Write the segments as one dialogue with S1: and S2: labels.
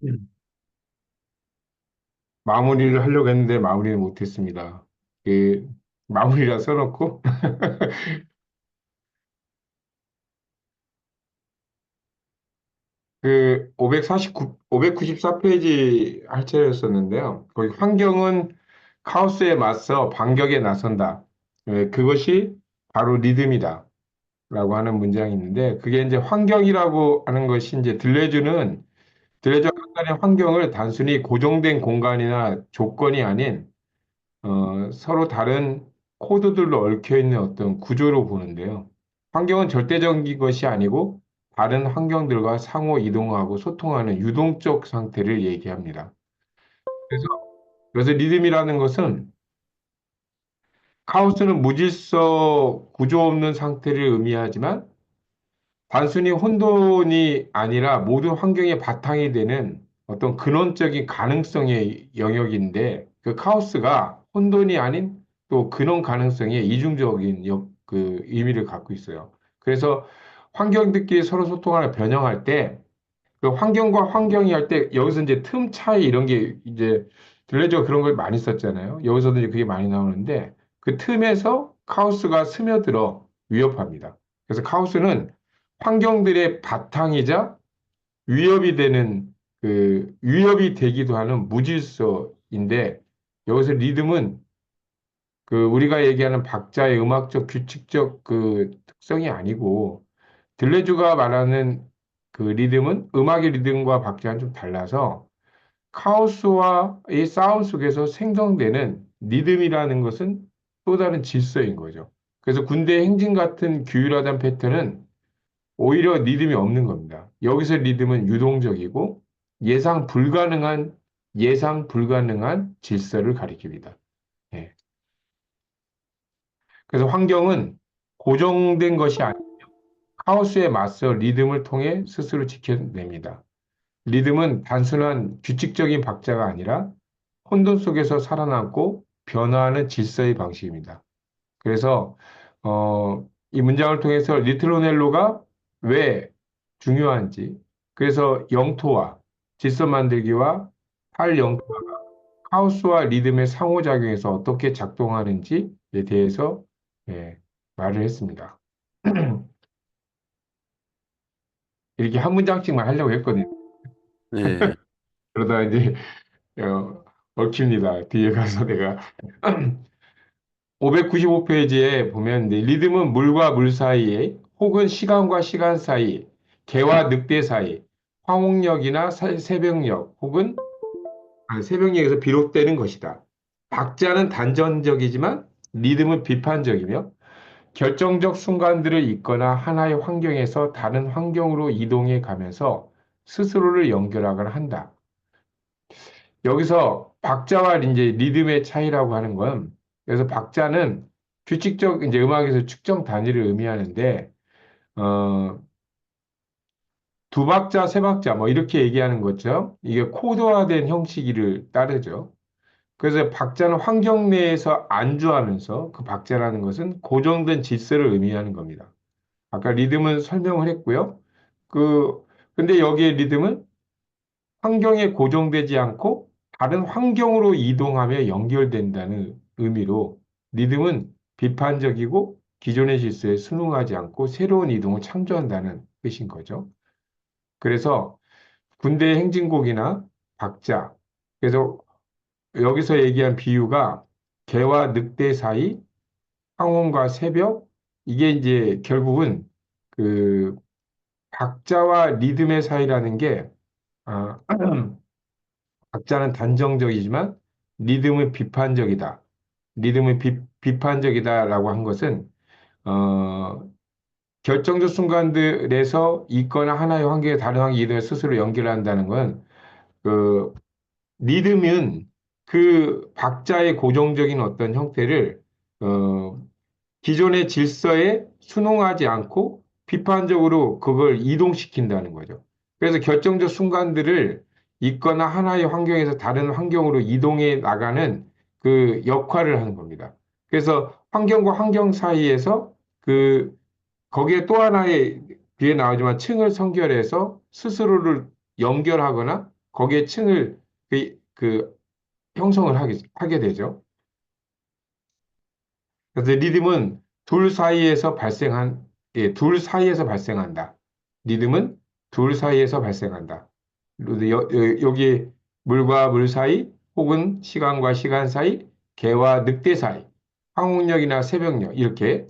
S1: 음. 마무리를 하려고 했는데 마무리를 못했습니다. 그 마무리라 써놓고 그 594페이지 할 차례였었는데요. 거기 환경은 카오스에 맞서 반격에 나선다. 그것이 바로 리듬이다. 라고 하는 문장이 있는데 그게 이제 환경이라고 하는 것이 이제 들레주 한간의 환경을 단순히 고정된 공간이나 조건이 아닌 서로 다른 코드들로 얽혀 있는 어떤 구조로 보는데요. 환경은 절대적인 것이 아니고 다른 환경들과 상호 이동하고 소통하는 유동적 상태를 얘기합니다. 그래서, 그래서 리듬이라는 것은 카오스는 무질서 구조 없는 상태를 의미하지만 단순히 혼돈이 아니라 모든 환경의 바탕이 되는 어떤 근원적인 가능성의 영역인데 그 카오스가 혼돈이 아닌 또 근원 가능성의 이중적인 그 의미를 갖고 있어요. 그래서 환경들끼리 서로 소통하나 변형할 때 그 환경과 환경이 할 때 여기서 이제 틈 차이 이런 게 이제 들레저 그런 걸 많이 썼잖아요. 여기서도 이제 그게 많이 나오는데 그 틈에서 카오스가 스며들어 위협합니다. 그래서 카오스는 환경들의 바탕이자 위협이 되는 그 위협이 되기도 하는 무질서인데 여기서 리듬은 그 우리가 얘기하는 박자의 음악적 규칙적 그 특성이 아니고 들레주가 말하는 그 리듬은 음악의 리듬과 박자는 좀 달라서 카오스와 이 싸움 속에서 생성되는 리듬이라는 것은 또 다른 질서인 거죠. 그래서 군대 행진 같은 규율화된 패턴은 오히려 리듬이 없는 겁니다. 여기서 리듬은 유동적이고 예상 불가능한 질서를 가리킵니다. 예. 그래서 환경은 고정된 것이 아니 카오스에 맞서 리듬을 통해 스스로 지켜냅니다. 리듬은 단순한 규칙적인 박자가 아니라 혼돈 속에서 살아남고 변화하는 질서의 방식입니다. 그래서 이 문장을 통해서 리트로넬로가 왜 중요한지, 그래서 영토와 질서 만들기와 탈영토가 하우스와 리듬의 상호작용에서 어떻게 작동하는지에 대해서 예, 말을 했습니다. 이렇게 한 문장씩만 하려고 했거든요.
S2: 네,
S1: 그러다 이제 얽힙니다. 뒤에 가서 내가 595페이지에 보면 이제 리듬은 물과 물 사이에 혹은 시간과 시간 사이, 개와 늑대 사이, 황홍역이나 새벽역 혹은 새벽역에서 비롯되는 것이다. 박자는 단전적이지만 리듬은 비판적이며 결정적 순간들을 잇거나 하나의 환경에서 다른 환경으로 이동해 가면서 스스로를 연결하거나 한다. 여기서 박자와 이제 리듬의 차이라고 하는 건 그래서 박자는 규칙적 이제 음악에서 측정 단위를 의미하는데 어, 두 박자, 세 박자 뭐 이렇게 얘기하는 것처럼 이게 코드화된 형식을 따르죠. 그래서 박자는 환경 내에서 안주하면서 그 박자라는 것은 고정된 질서를 의미하는 겁니다. 아까 리듬은 설명을 했고요. 그 근데 여기에 리듬은 환경에 고정되지 않고 다른 환경으로 이동하며 연결된다는 의미로 리듬은 비판적이고 기존의 질서에 순응하지 않고 새로운 이동을 창조한다는 뜻인 거죠. 그래서 군대 행진곡이나 박자, 그래서 여기서 얘기한 비유가 개와 늑대 사이, 황혼과 새벽, 이게 이제 결국은 그 박자와 리듬의 사이라는 게 아, 박자는 단정적이지만 리듬은 비판적이다. 리듬은 비판적이다라고 한 것은 어, 결정적 순간들에서 있거나 하나의 환경에 다른 환경에 이동해 스스로 연결한다는 건 그 리듬은 그 박자의 고정적인 어떤 형태를 어, 기존의 질서에 순응하지 않고 비판적으로 그걸 이동시킨다는 거죠. 그래서 결정적 순간들을 있거나 하나의 환경에서 다른 환경으로 이동해 나가는 그 역할을 하는 겁니다. 그래서 환경과 환경 사이에서 그 거기에 또 하나의 뒤에 나오지만 층을 선결해서 스스로를 연결하거나 거기에 층을 형성을 하게 되죠. 그래서 리듬은 둘 사이에서 둘 사이에서 발생한다. 리듬은 둘 사이에서 발생한다. 여기 물과 물 사이, 혹은 시간과 시간 사이, 개와 늑대 사이, 황혼역이나 새벽녘, 이렇게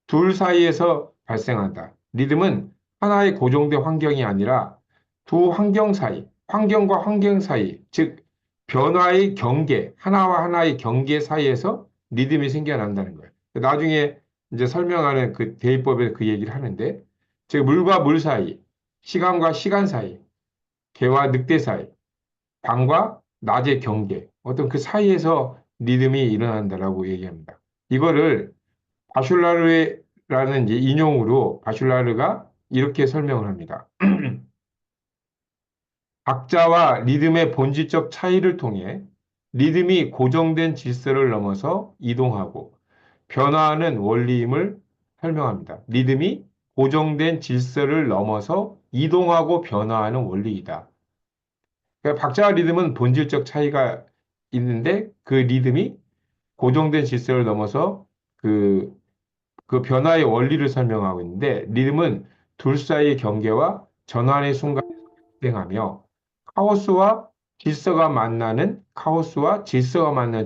S1: 둘 사이에서 발생한다. 리듬은 하나의 고정된 환경이 아니라 두 환경 사이, 환경과 환경 사이, 즉, 변화의 경계, 하나와 하나의 경계 사이에서 리듬이 생겨난다는 거예요. 나중에 이제 설명하는 그 대입법에 그 얘기를 하는데, 즉, 물과 물 사이, 시간과 시간 사이, 개와 늑대 사이, 밤과 낮의 경계, 어떤 그 사이에서 리듬이 일어난다라고 얘기합니다. 이거를 바슐라르라는 이제 인용으로 바슐라르가 이렇게 설명을 합니다. 박자와 리듬의 본질적 차이를 통해 리듬이 고정된 질서를 넘어서 이동하고 변화하는 원리임을 설명합니다. 리듬이 고정된 질서를 넘어서 이동하고 변화하는 원리이다. 그러니까 박자와 리듬은 본질적 차이가 있는데 그 리듬이 고정된 질서를 넘어서 그 그 변화의 원리를 설명하고 있는데 리듬은 둘 사이의 경계와 전환의 순간에 발생하며 카오스와 질서가 만나는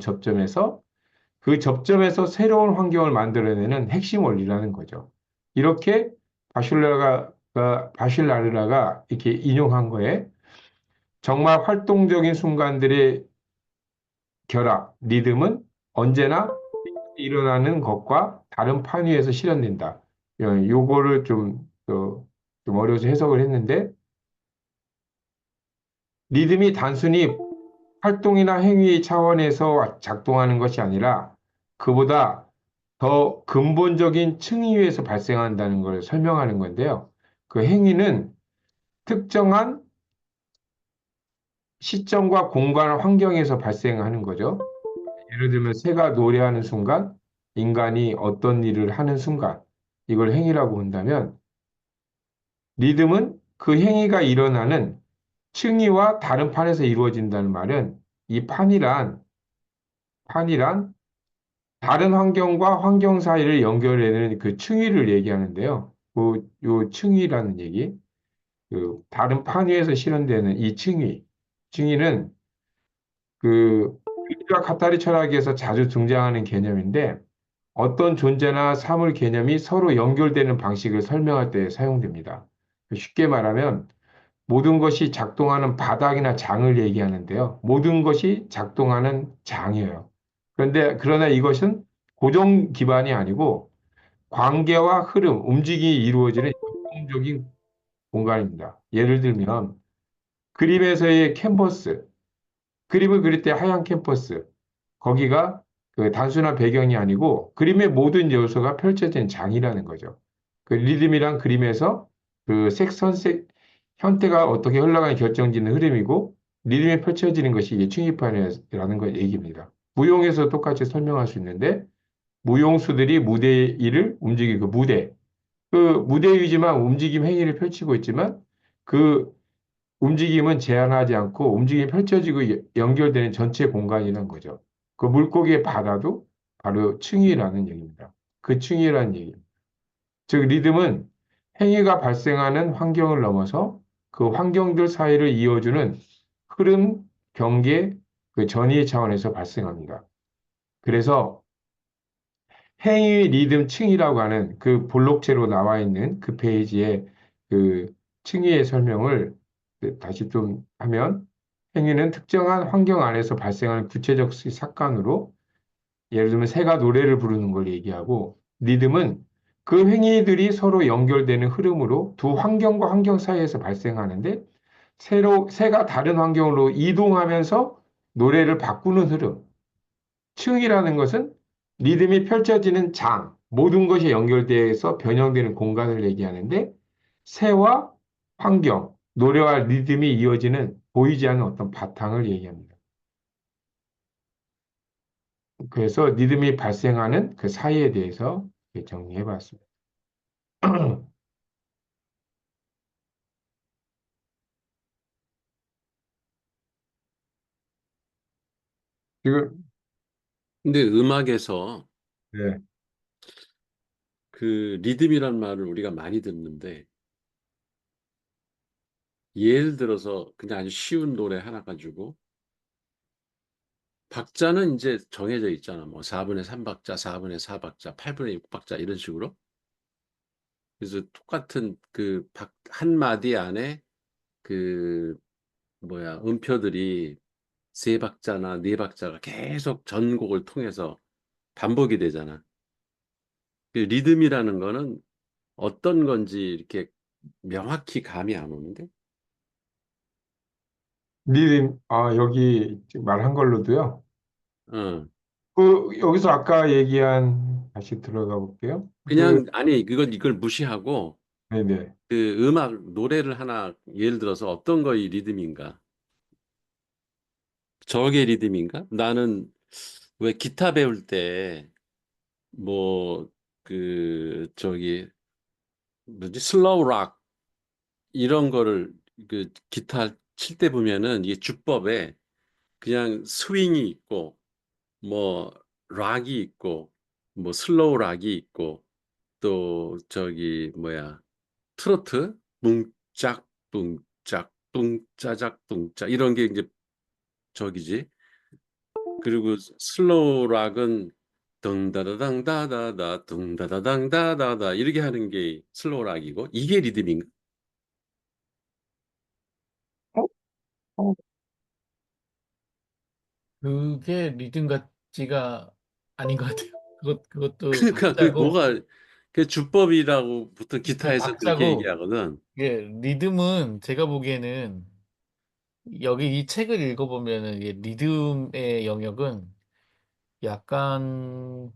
S1: 접점에서 그 접점에서 새로운 환경을 만들어내는 핵심 원리라는 거죠. 이렇게 바슐라르라가 이렇게 인용한 거에 정말 활동적인 순간들의 결합, 리듬은 언제나 일어나는 것과 다른 판위에서 실현된다. 요거를 좀 어려워서 해석을 했는데, 리듬이 단순히 활동이나 행위 차원에서 작동하는 것이 아니라 그보다 더 근본적인 층위에서 발생한다는 걸 설명하는 건데요. 그 행위는 특정한 시점과 공간 환경에서 발생하는 거죠. 예를 들면 새가 노래하는 순간, 인간이 어떤 일을 하는 순간, 이걸 행위라고 한다면 리듬은 그 행위가 일어나는 층위와 다른 판에서 이루어진다는 말은 이 판이란 다른 환경과 환경 사이를 연결해내는 그 층위를 얘기하는데요. 요 층위라는 얘기, 그 다른 판 위에서 실현되는 이 층위는 그 가 카타리 철학에서 자주 등장하는 개념인데 어떤 존재나 사물 개념이 서로 연결되는 방식을 설명할 때 사용됩니다. 쉽게 말하면 모든 것이 작동하는 바닥이나 장을 얘기하는데요. 모든 것이 작동하는 장이에요. 그러나 이것은 고정 기반이 아니고 관계와 흐름, 움직임이 이루어지는 역동적인 공간입니다. 예를 들면 그림에서의 캔버스, 그림을 그릴 때 하얀 캔버스, 거기가 그 단순한 배경이 아니고 그림의 모든 요소가 펼쳐진 장이라는 거죠. 그 리듬이란 그림에서 그 색선색 형태가 어떻게 흘러가는 결정짓는 흐름이고 리듬이 펼쳐지는 것이 이게 층위판이라는 거 얘기입니다. 무용에서 똑같이 설명할 수 있는데 무용수들이 무대 위를 움직이고 그 무대 위지만 움직임 행위를 펼치고 있지만 그 움직임은 제한하지 않고 움직임이 펼쳐지고 연결되는 전체 공간이라는 거죠. 그 물고기의 바다도 바로 층위라는 얘기입니다. 그 층위라는 얘기. 즉, 리듬은 행위가 발생하는 환경을 넘어서 그 환경들 사이를 이어주는 흐름, 경계, 그 전이 차원에서 발생합니다. 그래서 행위 리듬 층이라고 하는 그 볼록체로 나와 있는 그 페이지에 그 층위의 설명을 다시 좀 하면 행위는 특정한 환경 안에서 발생하는 구체적 사건으로 예를 들면 새가 노래를 부르는 걸 얘기하고 리듬은 그 행위들이 서로 연결되는 흐름으로 두 환경과 환경 사이에서 발생하는데 새가 다른 환경으로 이동하면서 노래를 바꾸는 흐름. 층이라는 것은 리듬이 펼쳐지는 모든 것이 연결돼서 변형되는 공간을 얘기하는데 새와 환경, 노래와 리듬이 이어지는 보이지 않는 어떤 바탕을 얘기합니다. 그래서 리듬이 발생하는 그 사이에 대해서 정리해 봤습니다. 지금,
S2: 근데 음악에서
S1: 네.
S2: 그 리듬이란 말을 우리가 많이 듣는데 예를 들어서 그냥 아주 쉬운 노래 하나 가지고 박자는 이제 정해져 있잖아. 뭐 4분의 3박자, 4분의 4박자, 8분의 6박자 이런 식으로. 그래서 똑같은 그 한 마디 안에 그 뭐야 음표들이 세 박자나 네 박자가 계속 전곡을 통해서 반복이 되잖아. 그 리듬이라는 거는 어떤 건지 이렇게 명확히 감이 안 오는데?
S1: 여기 지금 말한 걸로도요.
S2: 어.
S1: 여기서 아까 얘기한, 다시 들어가 볼게요.
S2: 그냥 아니 이걸 무시하고
S1: 네네.
S2: 그 음악 노래를 하나 예를 들어서 어떤 거이 리듬인가? 저게 리듬인가? 나는 왜 기타 배울 때 뭐 그 저기 뭐지 슬로우 락 이런 거를 그 기타 칠 때 보면은 이게 주법에 그냥 스윙이 있고 뭐 락이 있고 뭐 슬로우 락이 있고 또 저기 뭐야 트로트 뭉짝 뭉짝 뭉짜작 뭉짜 이런 게 이제 저기지. 그리고 슬로우 락은 둥다다당다다다 둥다다당다다다 이렇게 하는 게 슬로우 락이고 이게 리듬인가?
S1: 어? 어?
S3: 그게 리듬 같지가 아닌 것 같아요. 그것도
S2: 그러니까 그
S3: 박자고,
S2: 뭐가 그 주법이라고 보통
S3: 그
S2: 기타에서 그렇게
S3: 박자고,
S2: 얘기하거든.
S3: 이게 리듬은 제가 보기에는 여기 이 책을 읽어보면은 이게 리듬의 영역은 약간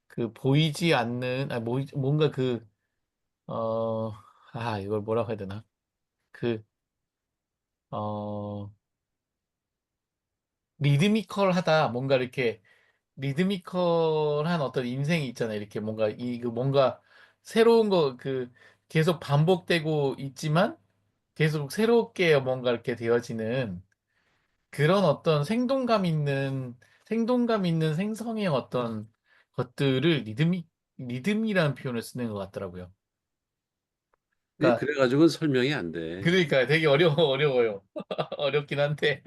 S3: 그 보이지 않는, 뭔가 어, 이걸 뭐라고 해야 되나? 그, 어, 리드미컬하다. 뭔가 이렇게 리드미컬한 어떤 인생이 있잖아요. 이렇게 뭔가 새로운 계속 반복되고 있지만 계속 새롭게 뭔가 이렇게 되어지는 그런 어떤 생동감 있는 생성의 어떤 것들을 리듬이라는 표현을 쓰는 것 같더라고요. 그러니까,
S2: 그래가지고는 설명이 안 돼.
S3: 그러니까 되게 어려워요. 어렵긴 한데.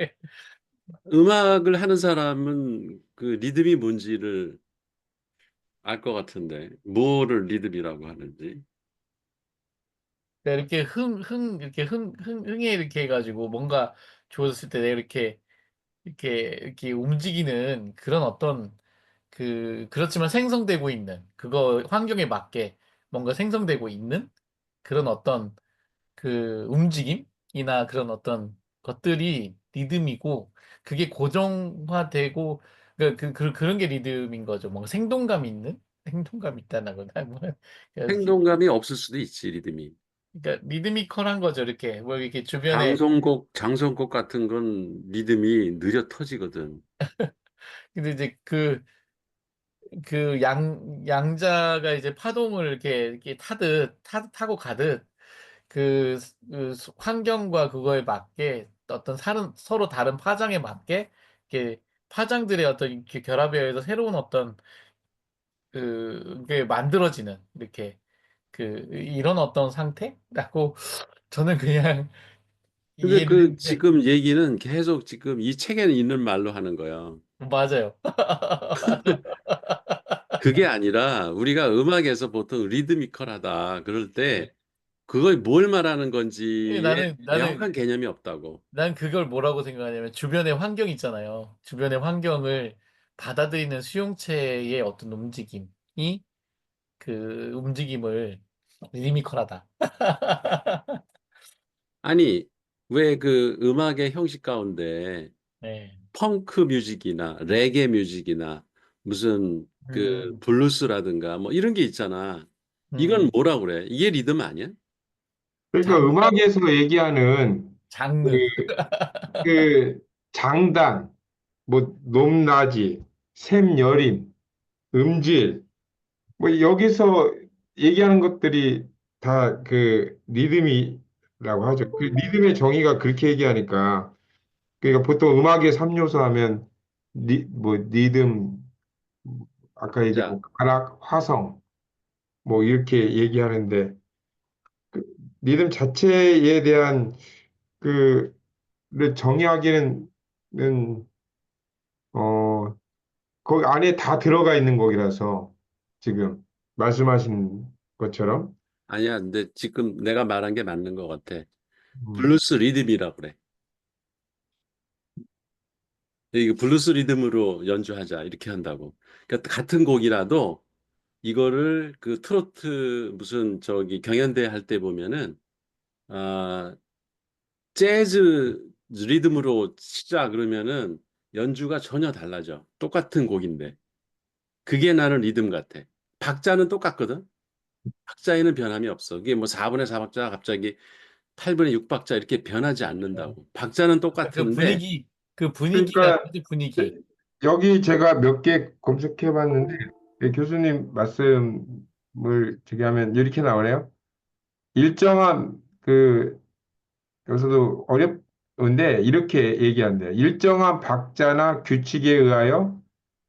S2: 음악을 하는 사람은 그 리듬이 뭔지를 알 것 같은데 뭐를 리듬이라고 하는지.
S3: 그러니까 이렇게 흥에 이렇게 해가지고 뭔가 좋아졌을 때 내가 이렇게 움직이는 그런 어떤 그렇지만 생성되고 있는 그거 환경에 맞게 뭔가 생성되고 있는 그런 어떤 움직임이나 그런 어떤 것들이 리듬이고 그게 고정화되고 그런 게 리듬인 거죠. 뭔가 생동감 있다는 거나 뭐
S2: 행동감이 없을 수도 있지 리듬이.
S3: 그러니까 리드미컬한 거죠. 이렇게 뭐 이렇게 주변에
S2: 장송곡 같은 건 리듬이 느려 터지거든.
S3: 근데 이제 양자가 이제 파동을 이렇게 타고 가듯 환경과 그거에 맞게 어떤 서로 다른 파장에 맞게 이렇게 파장들의 어떤 이렇게 결합에 의해서 새로운 어떤 게 만들어지는 이렇게 이런 어떤 상태라고 저는 그냥
S2: 근데
S3: 이해를
S2: 그
S3: 했는데
S2: 지금 얘기는 계속 지금 이 책에는 있는 말로 하는 거야.
S3: 맞아요.
S2: 그게 아니라 우리가 음악에서 보통 리드미컬하다 그럴
S3: 네.
S2: 때 그걸 뭘 말하는
S3: 예,
S2: 건지에
S3: 나는
S2: 명확한 개념이 없다고.
S3: 난 그걸 뭐라고 생각하냐면 주변의 환경 있잖아요. 주변의 환경을 받아들이는 수용체의 어떤 움직임이 그 움직임을 리미컬하다.
S2: 아니, 왜 그 음악의 형식 가운데
S3: 네.
S2: 펑크 뮤직이나 레게 뮤직이나 무슨 그
S3: 음,
S2: 블루스라든가 뭐 이런 게 있잖아. 이건
S3: 음,
S2: 뭐라 그래? 이게 리듬 아니야?
S1: 그러니까
S3: 장,
S1: 음악에서 얘기하는 그,
S3: 장르.
S1: 그 장단, 뭐 높낮이, 샘 여림, 음질, 뭐 여기서 얘기하는 것들이 다 그 리듬이라고 하죠. 그 리듬의 정의가 그렇게 얘기하니까 그러니까 보통 음악의 3요소 하면 뭐 리듬, 아까 얘기한
S2: 자,
S1: 뭐 가락, 화성 뭐 이렇게 얘기하는데 그 리듬 자체에 대한 그를 정의하기는 어 거기 안에 다 들어가 있는 곡이라서 지금 말씀하신 것처럼
S2: 아니야. 근데 지금 내가 말한 게 맞는 것 같아.
S1: 음,
S2: 블루스 리듬이라고 그래. 이거 블루스 리듬으로 연주하자. 이렇게 한다고. 그러니까 같은 곡이라도 이거를 그 트로트 무슨 저기 경연대 할 때 보면은 아, 재즈 리듬으로 치자 그러면은 연주가 전혀 달라져. 똑같은 곡인데. 그게 나는 리듬 같아. 박자는 똑같거든. 박자에는 변함이 없어. 그게 뭐 4분의 4박자 갑자기 8분의 6박자 이렇게 변하지
S3: 네.
S2: 않는다고. 박자는
S3: 그
S2: 똑같은데
S3: 분위기, 그 분위기가
S1: 그러니까
S3: 재즈 분위기.
S1: 여기 제가 몇 개 검색해 봤는데 교수님 말씀을 저기 하면 이렇게 나오네요. 일정한 여기서도 어렵은데 이렇게 얘기한대요. 일정한 박자나 규칙에 의하여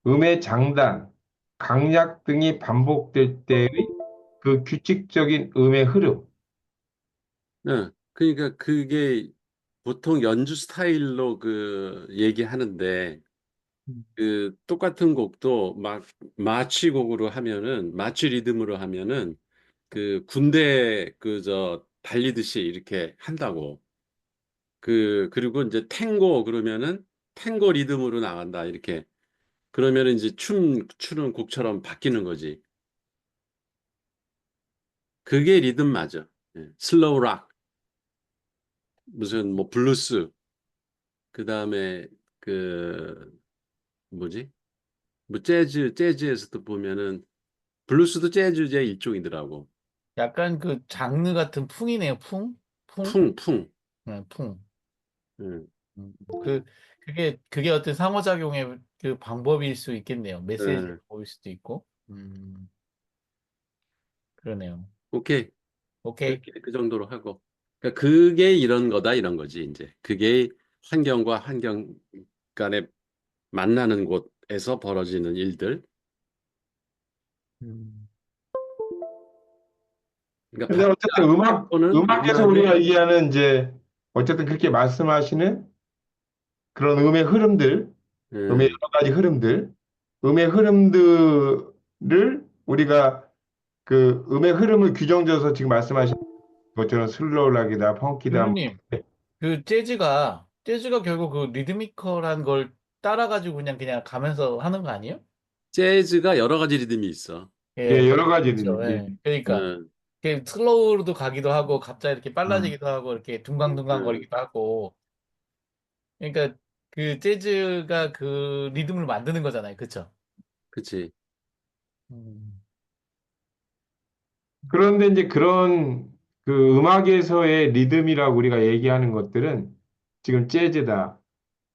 S1: 음의 장단, 강약 등이 반복될 때의 그 규칙적인 음의 흐름.
S2: 네. 그러니까 그게 보통 연주 스타일로 그 얘기하는데
S3: 음.
S2: 그 똑같은 곡도 막 마치 곡으로 하면은 마치 리듬으로 하면은 그 군대 그 저 달리듯이 이렇게 한다고. 그리고 이제 탱고 그러면은 탱고 리듬으로 나간다 이렇게. 그러면은 이제 추는 곡처럼 바뀌는 거지. 그게 리듬 맞아. 예. 슬로우 락 무슨 뭐 블루스 그다음에 그 뭐지? 뭐 재즈에서도 보면은 블루스도 재즈의 일종이더라고.
S3: 약간 그 장르 같은 풍이네요. 풍? 풍?
S2: 풍.
S3: 네, 풍.
S2: 음,
S3: 음, 그, 그게 어떤 상호작용의 그 방법일 수 있겠네요. 메시지를
S2: 예.
S3: 보일 수도 있고. 그러네요.
S2: 오케이.
S3: 오케이.
S2: 그렇게 그 정도로 하고. 그러니까 그게 이런 거다 이런 거지 이제. 그게 환경과 환경 간에 만나는 곳에서 벌어지는 일들.
S3: 음,
S2: 그러니까
S1: 근데
S2: 박자,
S1: 어쨌든
S2: 템포는
S1: 음악에서 우리가
S2: 음악의
S1: 얘기하는 이제 어쨌든 그렇게 말씀하시는 그런 음의 흐름들, 음의
S2: 예,
S1: 여러 가지 흐름들, 음의 흐름들을 우리가 그 음의 흐름을 규정져서 지금 말씀하신 것처럼 슬로우락이다, 펑키다, 뭐
S3: 교수님, 그 재즈가 결국 그 리드미컬한 걸 따라가지고 그냥 가면서 하는 거 아니에요?
S2: 재즈가 여러 가지 리듬이 있어.
S3: 예,
S1: 예, 여러 가지
S3: 그렇죠. 예.
S1: 리
S3: 그러니까
S2: 예,
S3: 이렇게 슬로우로도 가기도 하고 갑자기 이렇게
S1: 음.
S3: 빨라지기도 하고 이렇게 둥강둥강
S2: 예,
S3: 거리기도 하고. 그러니까 그 재즈가 그 리듬을 만드는 거잖아요. 그렇죠?
S2: 그치.
S3: 음.
S1: 그런데 이제 그런 그 음악에서의 리듬이라고 우리가 얘기하는 것들은 지금 재즈다,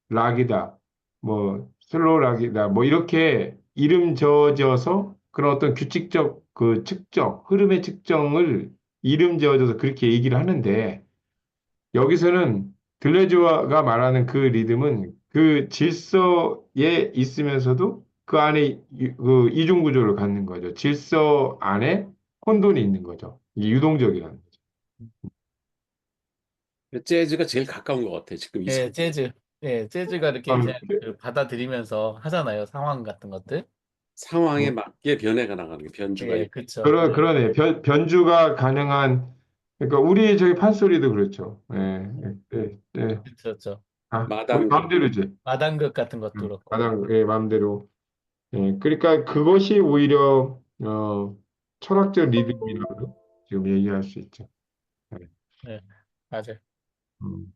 S1: 락이다, 뭐 슬로우 락이다, 뭐 이렇게 이름 지어져서 그런 어떤 규칙적 그 측정, 흐름의 측정을 이름 지어져서 그렇게 얘기를 하는데 여기서는 들레주아가 말하는 그 리듬은 그 질서에 있으면서도 그 안에 그 이중 구조를 갖는 거죠. 질서 안에 혼돈이 있는 거죠. 이게 유동적이라는 거죠.
S2: 재즈가 제일 가까운 것 같아. 지금 이
S3: 예,
S2: 상태에.
S3: 재즈. 예, 재즈가 이렇게 그냥 그 받아들이면서 하잖아요. 상황 같은 것들.
S2: 상황에
S1: 뭐,
S2: 맞게 변해가 나가는 게 변주가
S3: 예,
S2: 있고.
S3: 그렇죠. 예.
S1: 그러네. 변주가 가능한, 그러니까 우리 저기 판소리도 그렇죠. 예, 예, 예.
S3: 그렇죠.
S1: 우리
S2: 마당극.
S1: 마음대로지.
S3: 마당극 같은 것도 그렇고.
S1: 가장, 예, 마음대로. 예, 그러니까 그것이 오히려, 철학적 리듬이라고 지금 얘기할 수 있죠. 예.
S3: 예, 맞아요.
S1: 음.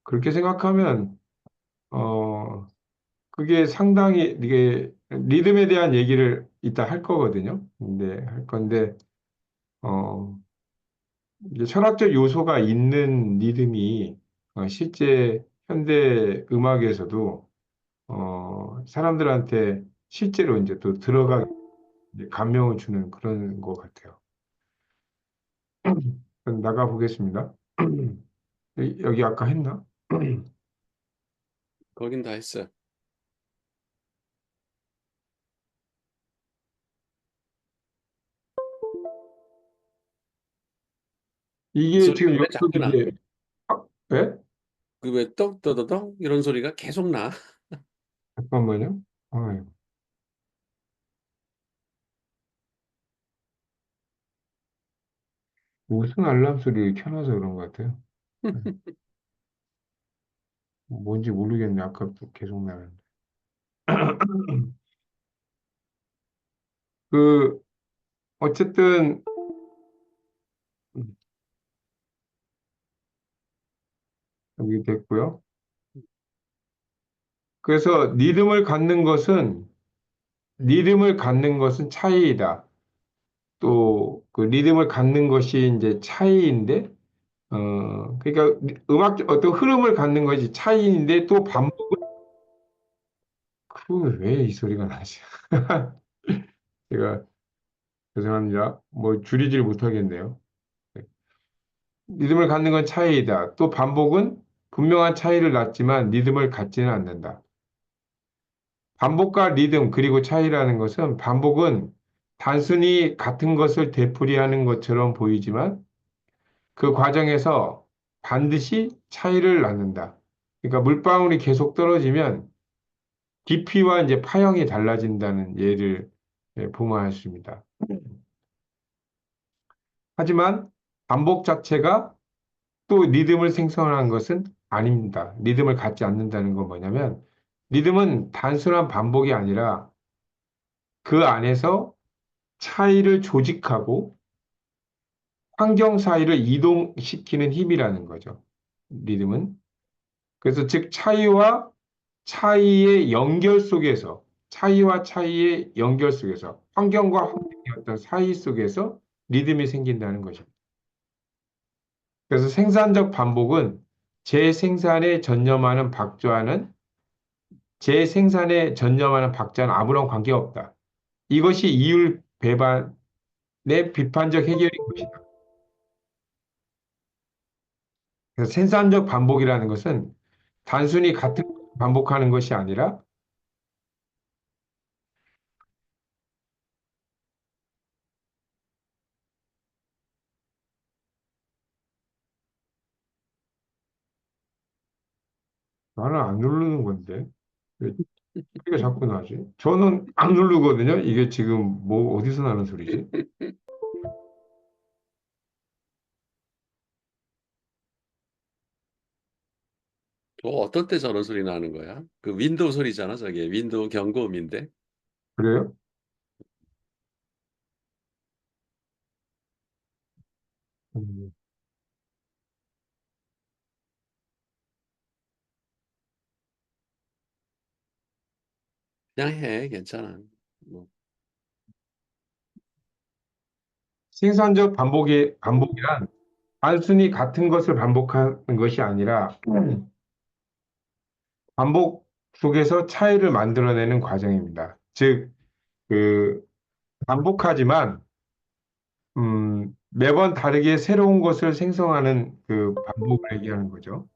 S1: 그렇게 생각하면, 어, 그게 상당히, 이게 리듬에 대한 얘기를 이따 할 거거든요. 근데, 할 건데, 어, 이제 철학적 요소가 있는 리듬이 실제 현대 음악에서도 사람들한테 실제로 이제 또 들어가 이제 감명을 주는 그런 것 같아요. 그럼 나가 보겠습니다. 여기 아까 했나?
S2: 거긴 다 했어. 그
S1: 이게
S2: 소리가
S1: 지금
S2: 왜
S1: 여기서
S2: 자꾸 나?
S1: 이제 예?
S2: 그 왜 떡떠더덩 이런 소리가 계속 나?
S1: 잠깐만요. 아, 무슨 알람 소리를 켜놔서 그런 것 같아요. 네. 뭔지 모르겠네. 아까부터 계속 나는데. 그 어쨌든 여기 됐고요. 그래서 리듬을 갖는 것은 차이이다. 또 그 리듬을 갖는 것이 이제 차이인데 그러니까 음악 어떤 흐름을 갖는 것이 차이인데 또 반복은 그 왜 이 소리가 나지? 제가 죄송합니다. 뭐 줄이질 못하겠네요. 네. 리듬을 갖는 건 차이이다. 또 반복은 분명한 차이를 낳지만 리듬을 갖지는 않는다. 반복과 리듬 그리고 차이라는 것은 반복은 단순히 같은 것을 되풀이하는 것처럼 보이지만 그 과정에서 반드시 차이를 낳는다. 그러니까 물방울이 계속 떨어지면 깊이와 이제 파형이 달라진다는 예를 봉합할 수 있습니다. 하지만 반복 자체가 또 리듬을 생성하는 것은 아닙니다. 리듬을 갖지 않는다는 건 뭐냐면 리듬은 단순한 반복이 아니라 그 안에서 차이를 조직하고 환경 사이를 이동시키는 힘이라는 거죠. 리듬은. 그래서 즉 차이와 차이의 연결 속에서 환경과 환경의 어떤 사이 속에서 리듬이 생긴다는 것입니다. 그래서 생산적 반복은 재생산에 전념하는 박자와는 재생산에 전념하는 박자는 아무런 관계없다. 이것이 이율 배반의 비판적 해결인 것이다. 그래서 생산적 반복이라는 것은 단순히 같은 것을 반복하는 것이 아니라 나는 안 누르는 건데 왜 소리가 자꾸 나지? 저는 안 누르거든요. 이게 지금 뭐 어디서 나는 소리지?
S2: 또 어떨 때 저런 소리 나는 거야? 그 윈도우 소리잖아, 저게. 윈도우 경고음인데.
S1: 그래요? 음,
S2: 그냥 해, 괜찮아. 뭐,
S1: 생산적 반복이란 단순히 같은 것을 반복하는 것이 아니라 반복 속에서 차이를 만들어내는 과정입니다. 즉, 그 반복하지만 매번 다르게 새로운 것을 생성하는 그 반복을 얘기하는 거죠.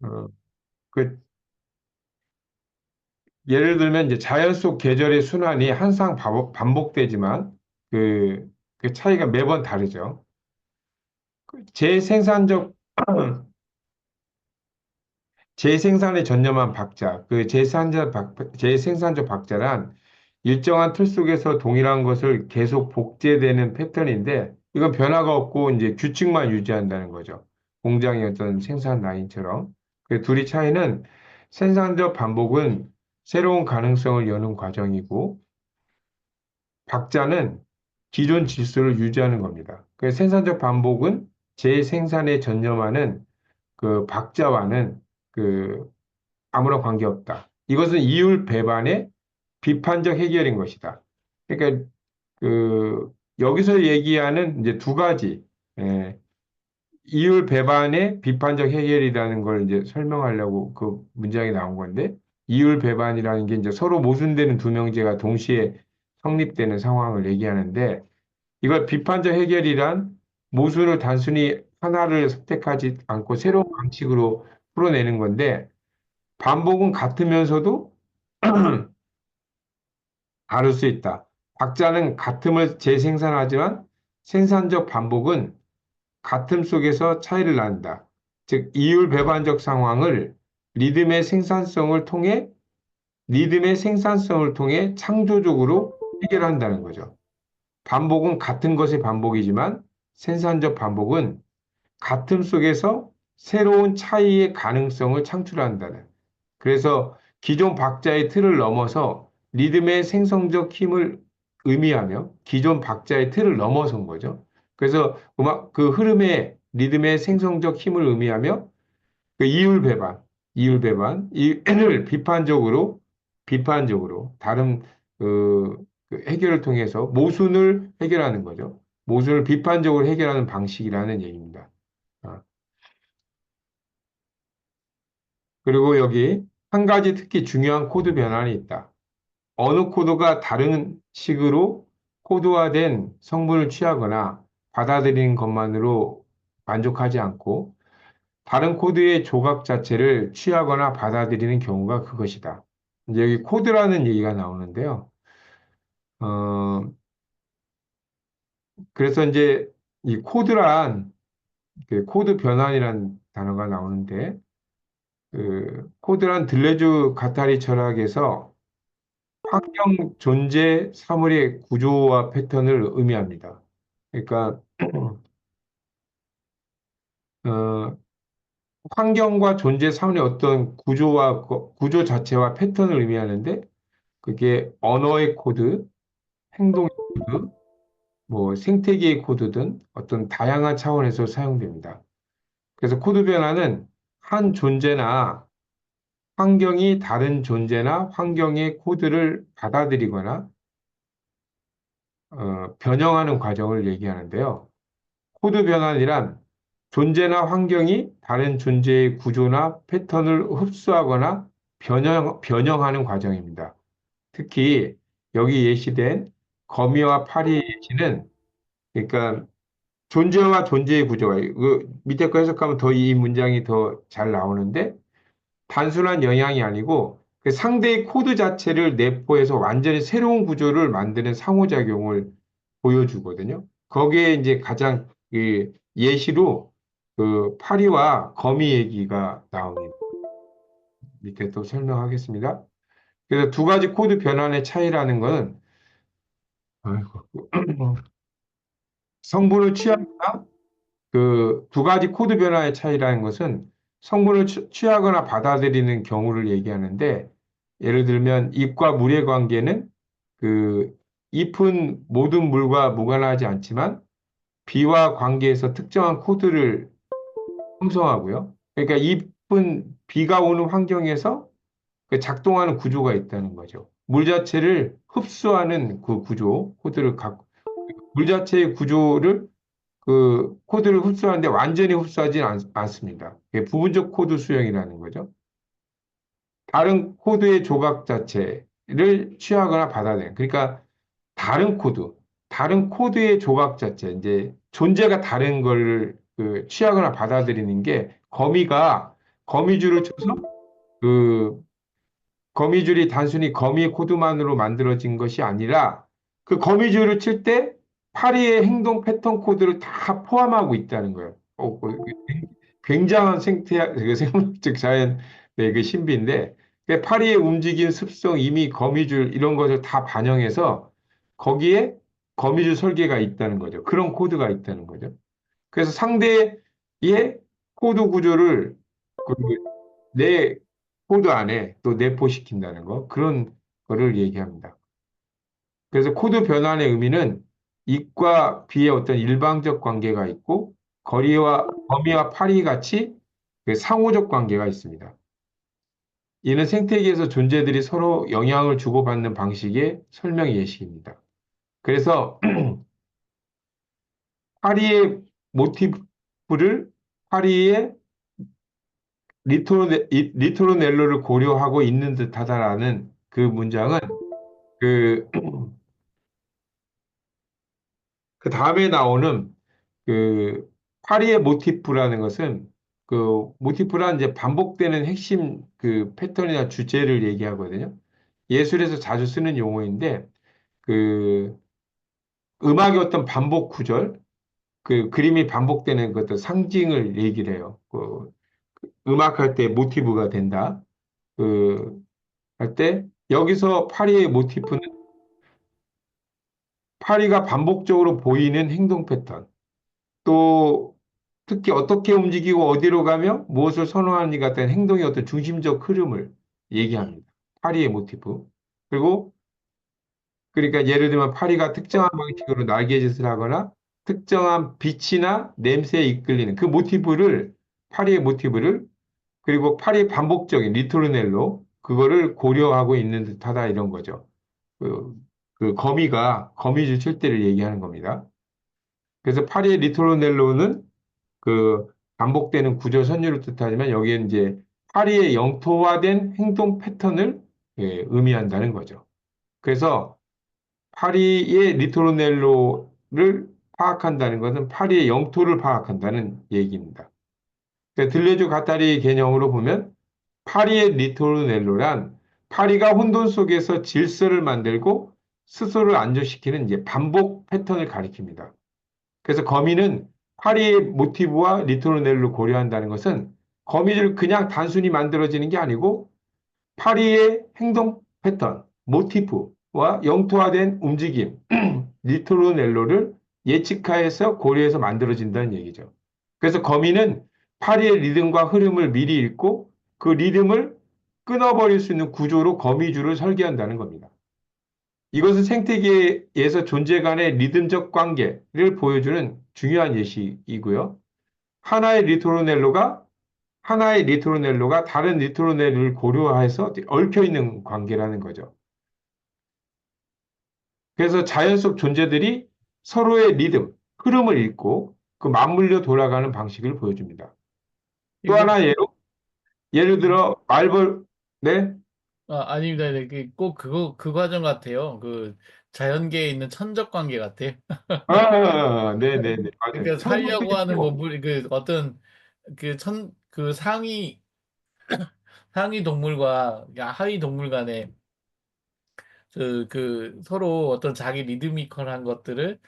S1: 어, 그 예를 들면 이제 자연 속 계절의 순환이 항상 반복되지만 그, 그 차이가 매번 다르죠. 그 재생산에 전념한 박자, 재생산적 박자란 일정한 틀 속에서 동일한 것을 계속 복제되는 패턴인데 이건 변화가 없고 이제 규칙만 유지한다는 거죠. 공장의 어떤 생산 라인처럼. 그 둘이 차이는 생산적 반복은 새로운 가능성을 여는 과정이고 박자는 기존 질서를 유지하는 겁니다. 그 생산적 반복은 재생산에 전념하는 그 박자와는 그 아무런 관계없다. 이것은 이율 배반의 비판적 해결인 것이다. 그러니까 그 여기서 얘기하는 이제 두 가지 이율 배반의 비판적 해결이라는 걸 이제 설명하려고 그 문장이 나온 건데 이율 배반이라는 게 이제 서로 모순되는 두 명제가 동시에 성립되는 상황을 얘기하는데 이걸 비판적 해결이란 모순을 단순히 하나를 선택하지 않고 새로운 방식으로 풀어내는 건데 반복은 같으면서도 다를 수 있다. 박자는 같음을 재생산하지만 생산적 반복은 같음 속에서 차이를 낳는다. 즉, 이율 배반적 상황을 리듬의 생산성을 통해 리듬의 생산성을 통해 창조적으로 해결한다는 거죠. 반복은 같은 것의 반복이지만 생산적 반복은 같음 속에서 새로운 차이의 가능성을 창출한다는. 그래서 기존 박자의 틀을 넘어서 리듬의 생성적 힘을 의미하며 기존 박자의 틀을 넘어선 거죠. 그래서 음악 그 흐름의 리듬의 생성적 힘을 의미하며 그 이율 배반, 이를 비판적으로 다른 그 해결을 통해서 모순을 해결하는 거죠. 모순을 비판적으로 해결하는 방식이라는 얘기입니다. 아, 그리고 여기 한 가지 특히 중요한 코드 변환이 있다. 어느 코드가 다른 식으로 코드화된 성분을 취하거나 받아들이는 것만으로 만족하지 않고 다른 코드의 조각 자체를 취하거나 받아들이는 경우가 그것이다. 이제 여기 코드라는 얘기가 나오는데요. 어, 그래서 이제 이 코드란 그 코드 변환이라는 단어가 나오는데 그 코드란 들레주 가타리 철학에서 환경 존재 사물의 구조와 패턴을 의미합니다. 그러니까 어, 환경과 존재 사물의 어떤 구조와 구조 자체와 패턴을 의미하는데 그게 언어의 코드, 행동의 코드, 뭐 생태계의 코드 등 어떤 다양한 차원에서 사용됩니다. 그래서 코드 변화는 한 존재나 환경이 다른 존재나 환경의 코드를 받아들이거나 변형하는 과정을 얘기하는데요. 코드 변환이란 존재나 환경이 다른 존재의 구조나 패턴을 흡수하거나 변형하는 과정입니다. 특히 여기 예시된 거미와 파리의 예시는 그러니까 존재와 존재의 구조가 그 밑에 거 해석하면 더 이 문장이 더 잘 나오는데 단순한 영향이 아니고 그 상대의 코드 자체를 내포해서 완전히 새로운 구조를 만드는 상호작용을 보여주거든요. 거기에 이제 가장 그 예시로 그 파리와 거미 얘기가 나옵니다. 밑에 또 설명하겠습니다. 그래서 두 가지 코드 변환의 차이라는 것은 아이고, 성분을 취하거나 그 두 가지 코드 변화의 차이라는 것은 성분을 취하거나 받아들이는 경우를 얘기하는데 예를 들면 잎과 물의 관계는 그 잎은 모든 물과 무관하지 않지만 비와 관계에서 특정한 코드를 형성하고요. 그러니까 잎은 비가 오는 환경에서 그 작동하는 구조가 있다는 거죠. 물 자체를 흡수하는 그 구조, 코드를 갖고 물 자체의 구조를 그 코드를 흡수하는데 완전히 흡수하지는 않습니다. 그게 부분적 코드 수용이라는 거죠. 다른 코드의 조각 자체를 취하거나 받아내는. 그러니까 다른 코드, 다른 코드의 조각 자체, 이제 존재가 다른 걸 그 취하거나 받아들이는 게 거미줄을 쳐서 그 거미줄이 단순히 거미의 코드만으로 만들어진 것이 아니라 그 거미줄을 칠 때 파리의 행동 패턴 코드를 다 포함하고 있다는 거예요. 굉장한 그 생물적 자연의 그 신비인데 그 파리의 움직임 습성, 이미 거미줄 이런 것을 다 반영해서 거기에 거미줄 설계가 있다는 거죠. 그런 코드가 있다는 거죠. 그래서 상대의 코드 구조를 그내 코드 안에 또 내포시킨다는 거, 그런 거를 얘기합니다. 그래서 코드 변환의 의미는 입과 비의 어떤 일방적 관계가 있고, 거미와 파리 같이 그 상호적 관계가 있습니다. 이는 생태계에서 존재들이 서로 영향을 주고받는 방식의 설명 예시입니다. 그래서 파리의 모티프를 파리의 리토르넬로를 고려하고 있는 듯하다라는 그 문장은 그, 그 다음에 나오는 그 파리의 모티프라는 것은 그 모티프란 이제 반복되는 핵심 그 패턴이나 주제를 얘기하거든요. 예술에서 자주 쓰는 용어인데 그 음악의 어떤 반복 구절, 그 그림이 반복되는 것들 상징을 얘기를 해요. 그 음악할 때 모티브가 된다. 그 할 때 여기서 파리의 모티프는 파리가 반복적으로 보이는 행동 패턴, 또 특히 어떻게 움직이고 어디로 가며 무엇을 선호하는지 같은 행동의 어떤 중심적 흐름을 얘기합니다. 파리의 모티프. 그리고 그러니까 예를 들면 파리가 특정한 방식으로 날개짓을 하거나 특정한 빛이나 냄새에 이끌리는 그 모티브를 파리의 모티브를 그리고 파리 반복적인 리토르넬로 그거를 고려하고 있는 듯하다 이런 거죠. 그, 그 거미가 거미줄 칠 때를 얘기하는 겁니다. 그래서 파리의 리토르넬로는 그 반복되는 구조 선율을 뜻하지만 여기에 이제 파리의 영토화된 행동 패턴을 의미한다는 거죠. 그래서 파리의 리토르넬로를 파악한다는 것은 파리의 영토를 파악한다는 얘기입니다. 그러니까 들레주 가타리 개념으로 보면 파리의 리토르넬로란 파리가 혼돈 속에서 질서를 만들고 스스로를 안정시키는 이제 반복 패턴을 가리킵니다. 그래서 거미는 파리의 모티브와 리토르넬로를 고려한다는 것은 거미를 그냥 단순히 만들어지는 게 아니고 파리의 행동 패턴, 모티프와 영토화된 움직임, 리토르넬로를 예측하여서 고려해서 만들어진다는 얘기죠. 그래서 거미는 파리의 리듬과 흐름을 미리 읽고 그 리듬을 끊어버릴 수 있는 구조로 거미줄을 설계한다는 겁니다. 이것은 생태계에서 존재 간의 리듬적 관계를 보여주는 중요한 예시이고요. 하나의 리토르넬로가 하나의 리토르넬로가 다른 리토르넬로를 고려해서 얽혀 있는 관계라는 거죠. 그래서 자연 속 존재들이 서로의 리듬, 흐름을 읽고 그 맞물려 돌아가는 방식을 보여줍니다. 또
S3: 이거
S1: 하나 예를
S3: 이-
S1: 들어 말벌, 네?
S3: 아닙니다. 네, 꼭 그거 그 과정 같아요. 그 자연계에 있는 천적 관계 같아요.
S1: 네네네, 맞아요.
S3: 그러니까
S1: 천국도
S3: 살려고 하는
S1: 있고,
S3: 몸부림 그 어떤 그 상위 동물과 하위 동물 간의 그 서로 어떤 자기 리드미컬한 것들을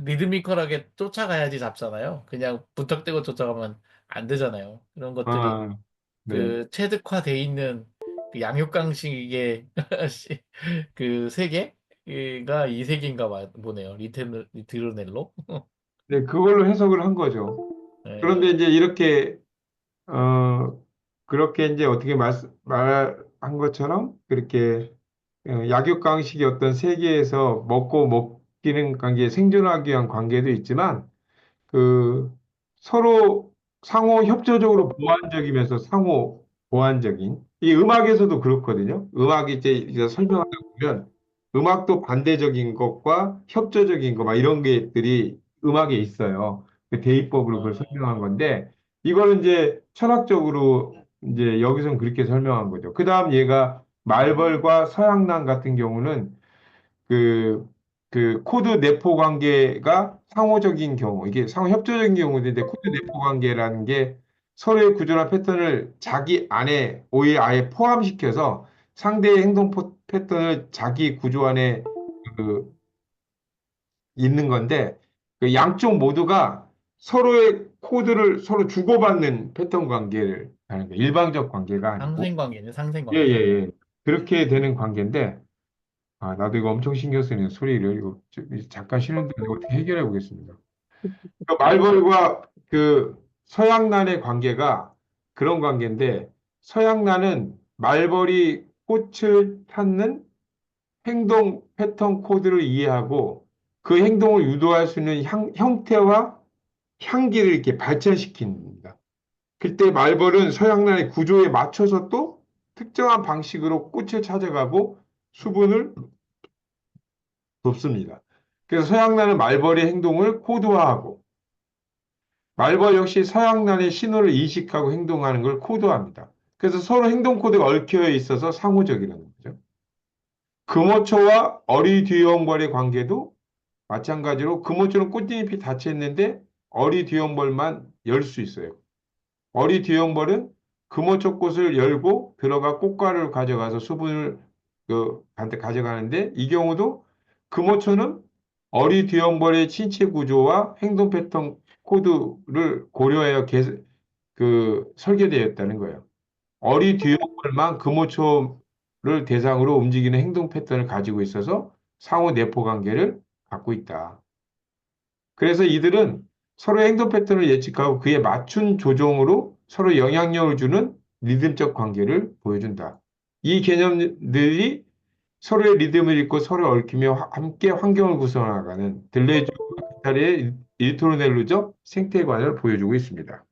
S3: 리드미컬하게 쫓아가야지 잡잖아요. 그냥 부탁대고 쫓아가면 안 되잖아요. 그런 것들이
S1: 아, 네.
S3: 그 체득화돼 있는 그 양육강식의 그 세계가 이 세계인가 보네요. 리트르넬로.
S1: 네, 그걸로 해석을 한 거죠. 그런데
S3: 네.
S1: 이제 이렇게, 그렇게 이제 어떻게 말한 것처럼 그렇게 약육강식의 어떤 세계에서 먹고 먹기는 관계, 생존하기 위한 관계도 있지만 그 서로 상호 협조적으로 보완적이면서 상호 보완적인 이 음악에서도 그렇거든요. 음악이 이제 설명하다 보면 음악도 반대적인 것과 협조적인 것 막 이런 것들이 음악에 있어요. 그 대입법으로 그걸
S3: 어,
S1: 설명한 건데 이거는 이제 철학적으로 이제 여기서는 그렇게 설명한 거죠. 그다음 얘가 말벌과 서양난 같은 경우는 그, 그 코드 내포 관계가 상호적인 경우, 이게 상호 협조적인 경우인데 코드 내포 관계라는 게 서로의 구조나 패턴을 자기 안에 오히려 아예 포함시켜서 상대의 행동 패턴을 자기 구조 안에 그 있는 건데 그 양쪽 모두가 서로의 코드를 서로 주고받는 패턴 관계를 하는 거예요. 일방적 관계가 아니고.
S3: 상생관계네,
S1: 예, 예,
S3: 상생관계.
S1: 예. 그렇게 되는 관계인데 아, 나도 이거 엄청 신경 쓰네요. 소리를. 이거 잠깐 쉬는데 내가 어떻게 해결해 보겠습니다. 그 말벌과 그 서양란의 관계가 그런 관계인데 서양란은 말벌이 꽃을 찾는 행동 패턴 코드를 이해하고 그 행동을 유도할 수 있는 형태와 향기를 이렇게 발전시킵니다. 그때 말벌은 서양란의 구조에 맞춰서 또 특정한 방식으로 꽃을 찾아가고 수분을 돕습니다. 그래서 서양란은 말벌의 행동을 코드화하고 말벌 역시 서양란의 신호를 인식하고 행동하는 걸 코드화합니다. 그래서 서로 행동 코드가 얽혀 있어서 상호적이라는 거죠. 금호초와 어리뒤엉벌의 관계도 마찬가지로 금호초는 꽃잎이 닫혀 있는데 어리뒤엉벌만 열 수 있어요. 어리뒤엉벌은 금호초 꽃을 열고 들어가 꽃가루를 가져가서 수분을 가져가는데 이 경우도 금호초는 어리 뒤엄벌의 신체 구조와 행동 패턴 코드를 고려하여 설계되었다는 거예요. 어리 뒤엄벌만 금호초를 대상으로 움직이는 행동 패턴을 가지고 있어서 상호 내포 관계를 갖고 있다. 그래서 이들은 서로의 행동 패턴을 예측하고 그에 맞춘 조종으로 서로 영향력을 주는 리듬적 관계를 보여준다. 이 개념들이 서로의 리듬을 잇고 서로 얽히며 함께 환경을 구성하는 들레주와 기타리의 일토르넬로적 생태관을 보여주고 있습니다.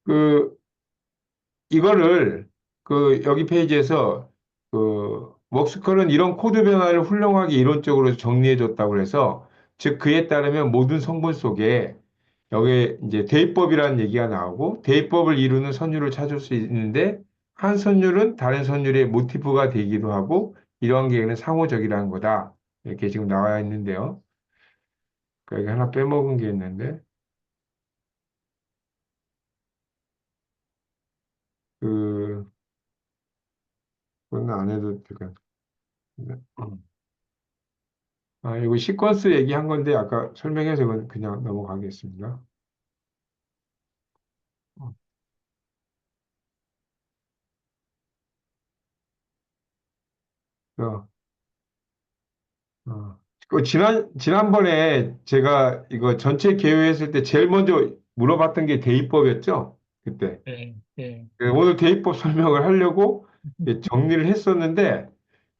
S1: 그 이거를 여기 페이지에서 먹스컬은 이런 코드 변화를 훌륭하게 이론적으로 정리해 줬다고 해서 즉 그에 따르면 모든 성분 속에 여기에 이제 대입법이라는 얘기가 나오고 대입법을 이루는 선율을 찾을 수 있는데 한 선율은 다른 선율의 모티프가 되기도 하고 이러한 계획은 상호적이라는 거다. 이렇게 지금 나와 있는데요. 여기 하나 빼먹은 게 있는데 그 그건 안 해도 될것 같은데. 이거 시퀀스 얘기한 건데 아까 설명해서 그냥 넘어가겠습니다. 어, 지난번에 제가 이거 전체 개요했을 때 제일 먼저 물어봤던 게 대입법이었죠? 그때.
S3: 예, 예.
S1: 오늘 대입법 설명을 하려고 정리를 했었는데,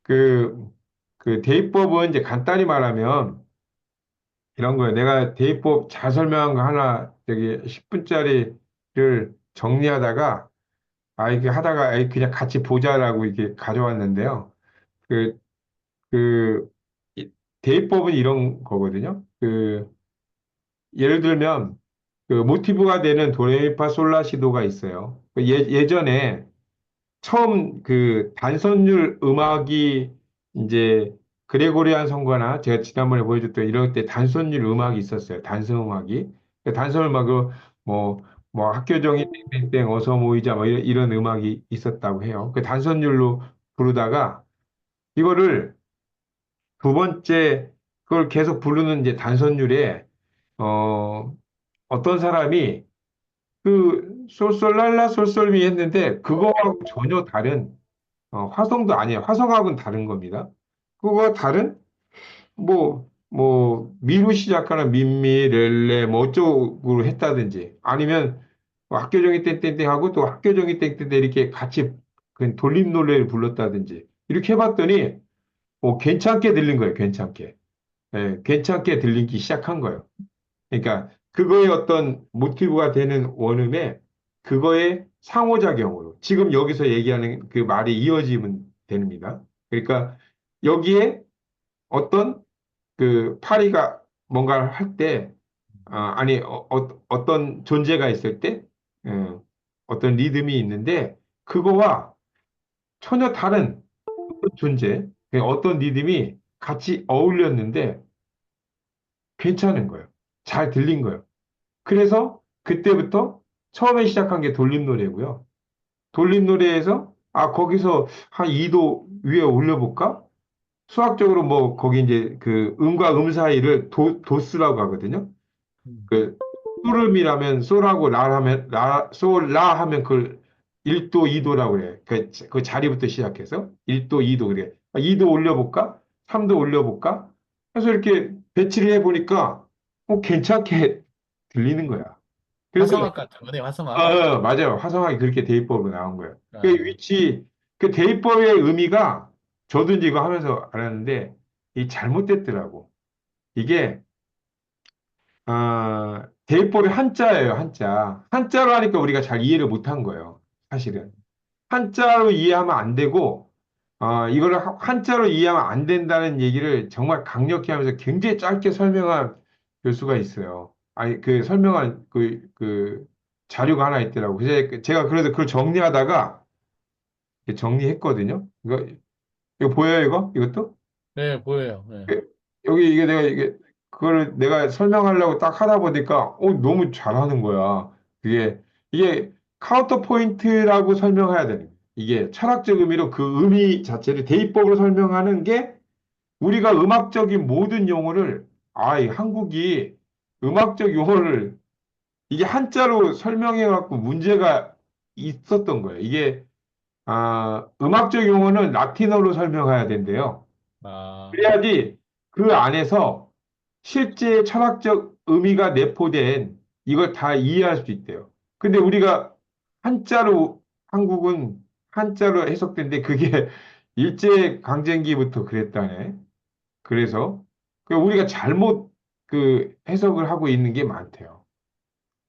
S1: 그, 그 대입법은 이제 간단히 말하면 이런 거예요. 내가 대입법 잘 설명한 거 하나, 저기 10분짜리를 정리하다가, 이게 하다가, 그냥 같이 보자라고 이렇게 가져왔는데요. 그, 그, 이- 대입법은 이런 거거든요. 예를 들면, 모티브가 되는 도레미파솔라시도가 있어요. 예전에 처음 단선율 음악이 이제 그레고리안 성가나 제가 지난번에 보여줬던 이럴 때 단선율 음악이 있었어요. 단성 음악이. 단선 음악으로 뭐, 학교정이 땡땡땡 어서 모이자 뭐 이런 음악이 있었다고 해요. 그 단선율로 부르다가 이거를 두 번째 그걸 계속 부르는 이제 단선율에 어, 어떤 사람이 솔솔랄라 솔솔미 했는데 그거하고 전혀 다른 화성도 아니에요. 화성하고는 다른 겁니다. 그거 다른 미로 시작하는 민미 렐레 뭐 어쩌고 했다든지 아니면 뭐 학교종이 땡땡땡 하고 또 학교종이 땡땡땡 이렇게 같이 그 돌림 노래를 불렀다든지 이렇게 해봤더니 괜찮게 들린 거예요. 괜찮게. 예, 괜찮게 들리기 시작한 거예요. 그러니까 그거의 어떤 모티브가 되는 원음에 그거의 상호작용으로 지금 여기서 얘기하는 그 말이 이어지면 됩니다. 그러니까 여기에 어떤 파리가 뭔가를 할 때, 어떤 존재가 있을 때, 어떤 리듬이 있는데 그거와 전혀 다른 존재, 어떤 리듬이 같이 어울렸는데 괜찮은 거예요. 잘 들린 거예요. 그래서 그때부터 처음에 시작한 게 돌림 노래고요. 돌림 노래에서 거기서 한 2도 위에 올려볼까? 수학적으로 뭐 거기 이제 그 음과 음 사이를 도수라고 하거든요.
S3: 음.
S1: 그 소름이라면 소라고 라하면 솔라 하면 그걸 1도, 2도라고 그래. 그 자리부터 시작해서 1도, 2도 그래. 2도 올려볼까? 3도 올려볼까? 그래서 이렇게 배치를 해보니까 괜찮게 들리는 거야. 그래서
S3: 화성학 같은 거네, 화성학.
S1: 맞아요. 화성학이 그렇게 대입법으로 나온 거예요.
S3: 아,
S1: 그 대입법의 의미가 저도 이제 이거 하면서 알았는데, 이 잘못됐더라고. 이게, 대입법이 한자예요, 한자. 한자로 하니까 우리가 잘 이해를 못한 거예요, 사실은. 한자로 이해하면 안 되고, 이거를 한자로 이해하면 안 된다는 얘기를 정말 강력히 하면서 굉장히 짧게 설명한 교수가 있어요. 아니, 설명한 자료가 하나 있더라고. 그래서 제가 그래서 그걸 정리하다가 이렇게 정리했거든요. 이거 보여요, 이거? 이것도?
S3: 네, 보여요. 네.
S1: 여기 그거를 내가 설명하려고 딱 하다 보니까, 너무 잘하는 거야. 이게 카운터 포인트라고 설명해야 되는 거예요. 이게 철학적 의미로 그 의미 자체를 대입법으로 설명하는 게 우리가 음악적인 모든 용어를 이 한국이 음악적 용어를 이게 한자로 설명해 갖고 문제가 있었던 거예요. 이게 음악적 용어는 라틴어로 설명해야 된대요.
S3: 아,
S1: 그래야지 그 안에서 실제 철학적 의미가 내포된 이걸 다 이해할 수 있대요. 근데 우리가 한자로, 한국은 한자로 해석된데 그게 일제 강점기부터 그랬다네. 그래서 우리가 잘못 그 해석을 하고 있는 게 많대요.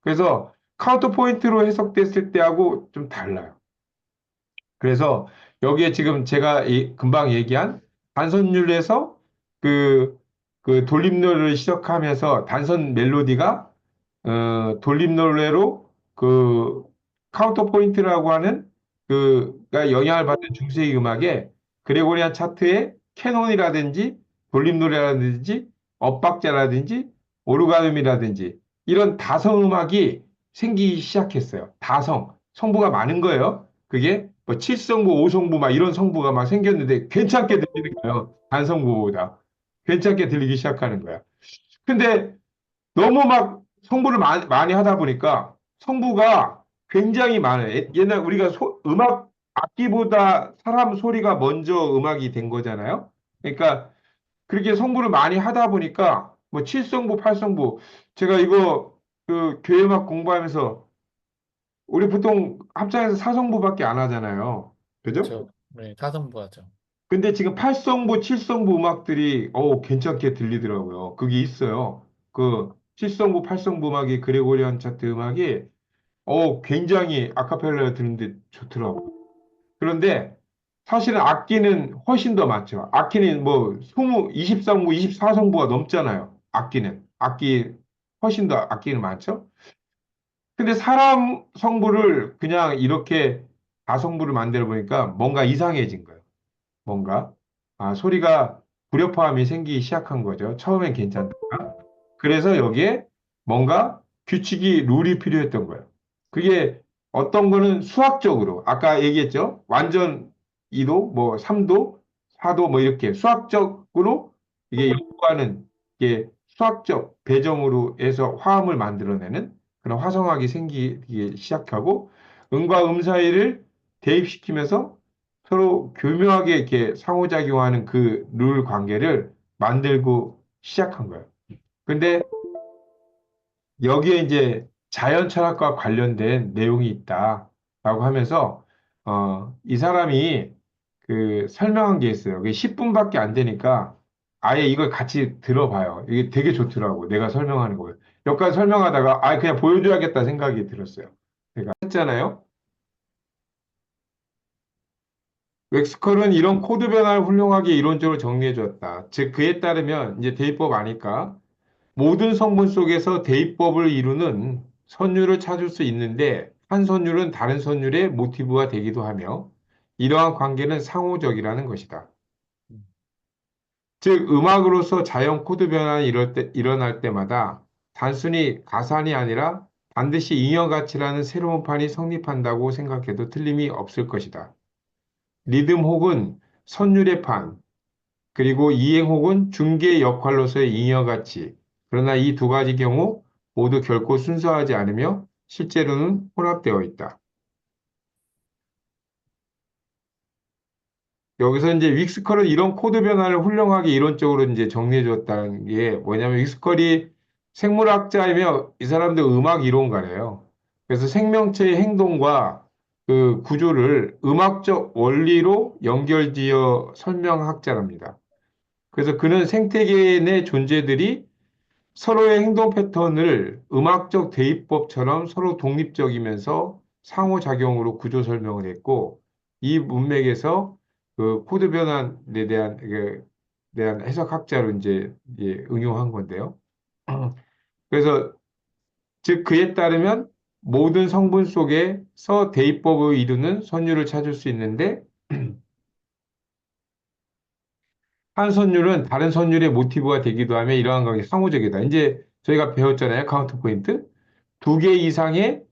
S1: 그래서 카운터 포인트로 해석됐을 때하고 좀 달라요. 그래서 여기에 지금 제가 금방 얘기한 단선율에서 그, 그 돌림노래를 시작하면서 단선 멜로디가 돌림 노래로 그 카운터 포인트라고 하는 그가 영향을 받는 중세기 음악에 그레고리안 차트의 캐논이라든지 돌림 노래라든지 엇박자라든지 오르가즘이라든지 이런 다성 음악이 생기기 시작했어요. 다성 성부가 많은 거예요. 그게 뭐 7성부, 5성부 막 이런 성부가 막 생겼는데 괜찮게 들리는 거예요. 단성부보다 괜찮게 들리기 시작하는 거야. 근데 너무 막 성부를 많이 하다 보니까 성부가 굉장히 많아요. 옛날 우리가 음악 악기보다 사람 소리가 먼저 음악이 된 거잖아요. 그러니까 그렇게 성부를 많이 하다 보니까 뭐 7성부, 8성부 제가 이거 그 교회 음악 공부하면서 우리 보통 합창에서 4성부밖에 안 하잖아요. 그죠?
S3: 그쵸. 네, 타성부하죠.
S1: 근데 지금 8성부, 7성부 음악들이 괜찮게 들리더라고요. 그게 있어요. 그 7성부, 8성부 음악이 그레고리안 차트 음악이 굉장히 아카펠라 듣는데 좋더라고요. 그런데 사실은 악기는 훨씬 더 많죠. 악기는 뭐 20, 20성부, 24성부가 넘잖아요. 악기는. 악기 훨씬 더 악기는 많죠. 근데 사람 성부를 그냥 이렇게 다성부를 만들어 보니까 뭔가 이상해진 거예요. 뭔가 소리가 불협화음이 생기기 시작한 거죠. 처음엔 괜찮다가. 그래서 여기에 뭔가 규칙이 룰이 필요했던 거예요. 그게 어떤 거는 수학적으로 아까 얘기했죠. 완전 2도, 뭐 3도, 4도 뭐 이렇게 수학적으로 이게 연구하는 이게 수학적 배정으로 해서 화음을 만들어내는 그런 화성학이 생기기 시작하고 음과 음 사이를 대입시키면서 서로 교묘하게 이렇게 상호작용하는 그 룰 관계를 만들고 시작한 거예요. 근데 여기에 이제 자연 철학과 관련된 내용이 있다라고 하면서 이 사람이 그 설명한 게 있어요. 그게 10분밖에 안 되니까 아예 이걸 같이 들어봐요. 이게 되게 좋더라고. 내가 설명하는 거예요. 여기까지 설명하다가 그냥 보여줘야겠다 생각이 들었어요. 제가 했잖아요. 웩스컬은 이런 코드 변화를 훌륭하게 이론적으로 정리해 줬다. 즉, 그에 따르면 이제 대입법 아니까 모든 성분 속에서 대입법을 이루는 선율을 찾을 수 있는데 한 선율은 다른 선율의 모티브가 되기도 하며 이러한 관계는 상호적이라는 것이다.
S3: 음.
S1: 즉, 음악으로서 자연 코드 변화가 일어날 때마다 단순히 가산이 아니라 반드시 잉여 가치라는 새로운 판이 성립한다고 생각해도 틀림이 없을 것이다. 리듬 혹은 선율의 판, 그리고 이행 혹은 중개 역할로서의 잉여가치. 그러나 이 두 가지 경우 모두 결코 순수하지 않으며 실제로는 혼합되어 있다. 여기서 이제 윅스컬은 이런 코드 변화를 훌륭하게 이론적으로 이제 정리해 줬다는 게 뭐냐면 윅스컬이 생물학자이며 이 사람도 음악 이론가래요. 그래서 생명체의 행동과 그 구조를 음악적 원리로 연결지어 설명학자랍니다. 그래서 그는 생태계 내 존재들이 서로의 행동 패턴을 음악적 대입법처럼 서로 독립적이면서 상호작용으로 구조 설명을 했고, 이 문맥에서 그 코드 변환에 대한 해석학자로 이제 응용한 건데요. 그래서 즉 그에 따르면 모든 성분 속에서 대입법을 이루는 선율을 찾을 수 있는데 한 선율은 다른 선율의 모티브가 되기도 하며 이러한 관계 상호적이다. 이제 저희가 배웠잖아요. 카운터 포인트. 두 개 이상의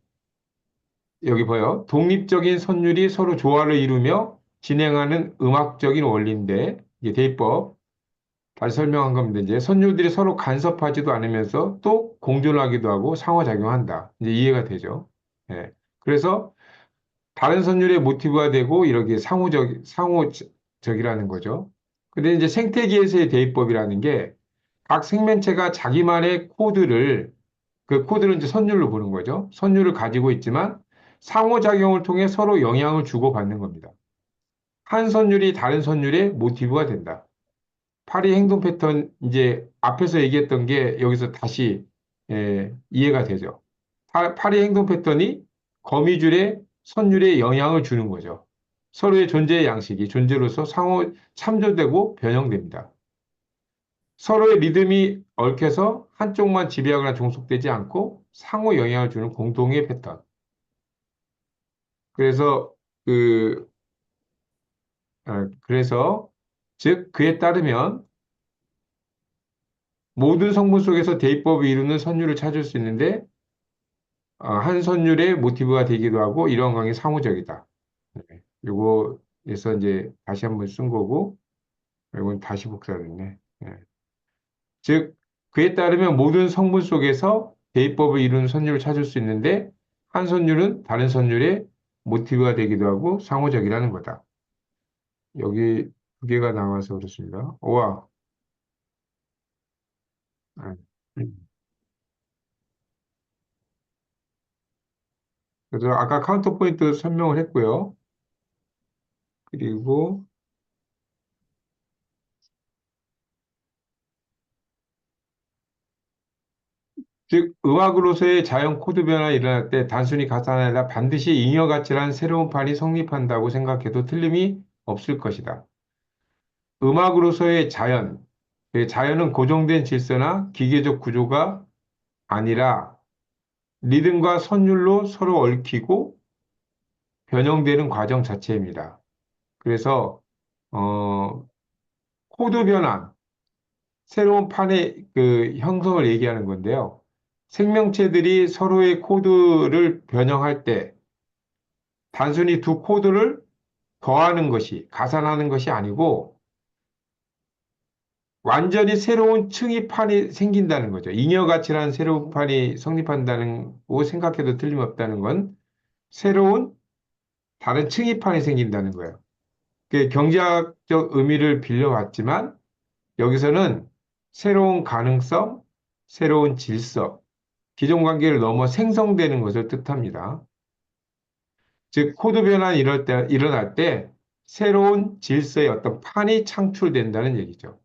S1: 여기 봐요. 독립적인 선율이 서로 조화를 이루며 진행하는 음악적인 원리인데, 이게 대입법. 다시 설명한 겁니다. 이제 선율들이 서로 간섭하지도 않으면서 또 공존하기도 하고 상호작용한다. 이제 이해가 되죠. 예. 그래서 다른 선율의 모티브가 되고 이렇게 상호적이라는 거죠. 근데 이제 생태계에서의 대입법이라는 게 각 생명체가 자기만의 코드를 그 코드를 이제 선율로 보는 거죠. 선율을 가지고 있지만 상호작용을 통해 서로 영향을 주고받는 겁니다. 한 선율이 다른 선율의 모티브가 된다. 파리 행동 패턴 이제 앞에서 얘기했던 게 여기서 다시 이해가 되죠. 파리 행동 패턴이 거미줄의 선율에 영향을 주는 거죠. 서로의 존재의 양식이 존재로서 상호 참조되고 변형됩니다. 서로의 리듬이 얽혀서 한쪽만 지배하거나 종속되지 않고 상호 영향을 주는 공동의 패턴. 그래서 그 그래서 즉 그에 따르면 모든 성분 속에서 대입법이 이루는 선율을 찾을 수 있는데 한 선율의 모티브가 되기도 하고 이런 관계 상호적이다. 네. 요거에서 이제 다시 한번 쓴 거고 이건 다시 복사됐네. 네. 즉 그에 따르면 모든 성분 속에서 대입법을 이루는 선율을 찾을 수 있는데 한 선율은 다른 선율의 모티브가 되기도 하고 상호적이라는 거다. 여기 두 개가 나와서 그렇습니다. 우와. 아, 그래서 아까 카운터 포인트 설명을 했고요. 그리고 즉 음악으로서의 자연 코드 변화가 일어날 때 단순히 가사 아니라 반드시 잉여 가치란 새로운 판이 성립한다고 생각해도 틀림이 없을 것이다. 음악으로서의 자연, 그 자연은 고정된 질서나 기계적 구조가 아니라 리듬과 선율로 서로 얽히고 변형되는 과정 자체입니다. 그래서 어, 코드 변환, 새로운 판의 그 형성을 얘기하는 건데요. 생명체들이 서로의 코드를 변형할 때 단순히 두 코드를 더하는 것이, 가산하는 것이 아니고 완전히 새로운 층위판이 생긴다는 거죠. 잉여가치라는 새로운 판이 성립한다는 거 생각해도 틀림없다는 건 새로운 다른 층위판이 생긴다는 거예요. 그 경제학적 의미를 빌려왔지만 여기서는 새로운 가능성, 새로운 질서, 기존 관계를 넘어 생성되는 것을 뜻합니다. 즉, 코드 변환이 일어날 때 새로운 질서의 어떤 판이 창출된다는 얘기죠.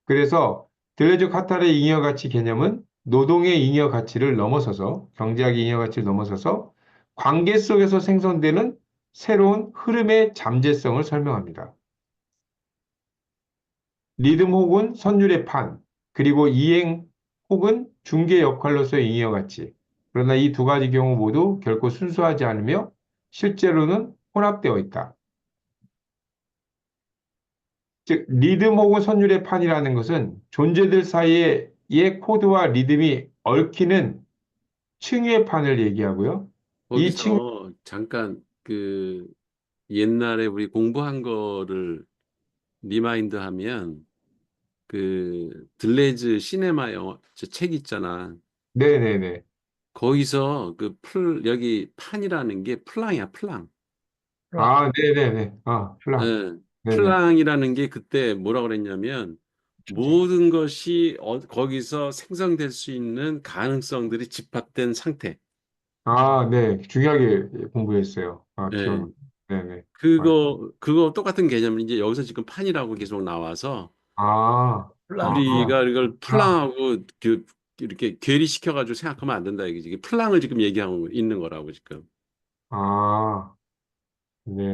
S1: 그래서 들레즈 카탈의 잉여 가치 개념은 노동의 잉여 가치를 넘어서서 경제학의 잉여 가치를 넘어서서 관계 속에서 생성되는 새로운 흐름의 잠재성을 설명합니다. 리듬 혹은 선율의 판, 그리고 이행 혹은 중개 역할로서의 잉여 가치. 그러나 이 두 가지 경우 모두 결코 순수하지 않으며 실제로는 혼합되어 있다. 즉, 리듬 혹은 선율의 판이라는 것은 존재들 사이의 코드와 리듬이 얽히는 층위의 판을 얘기하고요. 이 층,
S2: 거기서 잠깐 그 옛날에 우리 공부한 거를 리마인드 하면 그 들레즈 시네마 영화 저 책 있잖아.
S1: 네네네.
S2: 거기서 그 여기 판이라는 게 플랑이야, 플랑.
S3: 그럼.
S1: 아, 네네네. 플랑.
S2: 예.
S1: 네네.
S2: 플랑이라는 게 그때 뭐라 그랬냐면 모든 것이 거기서 생성될 수 있는 가능성들이 집합된 상태.
S1: 아, 네. 중요하게 공부했어요.
S2: 예.
S1: 기억납니다. 네네. 맞-
S2: 그거 똑같은 개념이 이제 여기서 지금 판이라고 계속 나와서
S1: 아, 아,
S2: 우리가 이걸
S1: 플랑.
S2: 플랑하고 이렇게 괴리시켜가지고 생각하면 안 된다 이게 지금 플랑을 지금 얘기하고 있는 거라고 지금.
S1: 아, 네.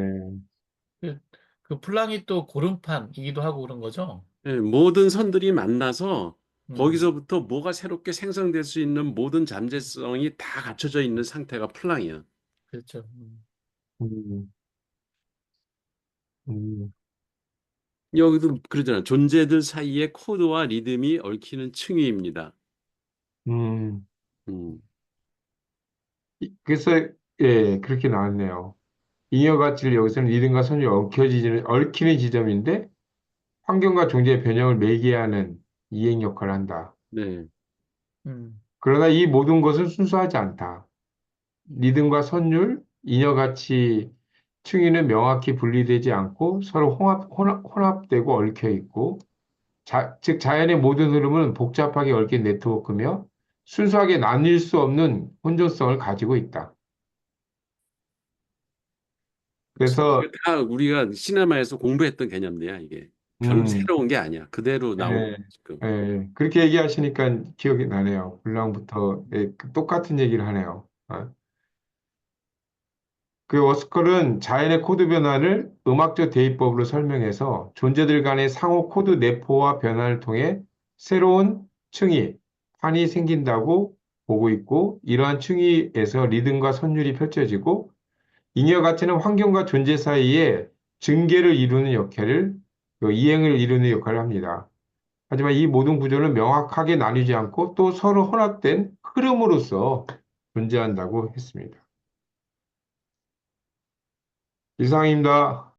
S3: 그, 그 플랑이 또 고름판이기도 하고 그런 거죠?
S2: 예, 모든 선들이 만나서
S3: 음,
S2: 거기서부터 뭐가 새롭게 생성될 수 있는 모든 잠재성이 다 갖춰져 있는 상태가 플랑이야.
S3: 그렇죠.
S1: 음, 음,
S2: 여기도 그러잖아. 존재들 사이의 코드와 리듬이 얽히는 층위입니다.
S1: 음.
S2: 음,
S1: 그래서 예, 그렇게 나왔네요. 잉여 가치를 여기서는 리듬과 선율이 얽히는 지점인데 환경과 존재의 변형을 매개하는 이행 역할을 한다.
S2: 네.
S3: 음,
S1: 그러나 이 모든 것은 순수하지 않다. 리듬과 선율, 잉여 가치, 층위는 명확히 분리되지 않고 서로 혼합되고 얽혀 있고, 즉 자연의 모든 흐름은 복잡하게 얽힌 네트워크며 순수하게 나뉠 수 없는 혼존성을 가지고 있다.
S2: 그렇지.
S1: 그래서
S2: 이게 다 우리가 시네마에서 공부했던 개념이야, 이게. 별
S1: 음,
S2: 새로운 게 아니야. 그대로 나오는
S1: 예,
S2: 거야, 지금.
S1: 그렇게 얘기하시니까 기억이 나네요. 불랑부터 똑같은 얘기를 하네요. 그 워스컬은 자연의 코드 변화를 음악적 대입법으로 설명해서 존재들 간의 상호 코드 내포와 변화를 통해 새로운 층위, 판이 생긴다고 보고 있고, 이러한 층위에서 리듬과 선율이 펼쳐지고, 잉여 가치는 환경과 존재 사이에 증계를 이루는 역할을, 그 이행을 이루는 역할을 합니다. 하지만 이 모든 구조는 명확하게 나뉘지 않고 또 서로 혼합된 흐름으로서 존재한다고 했습니다. 이상입니다.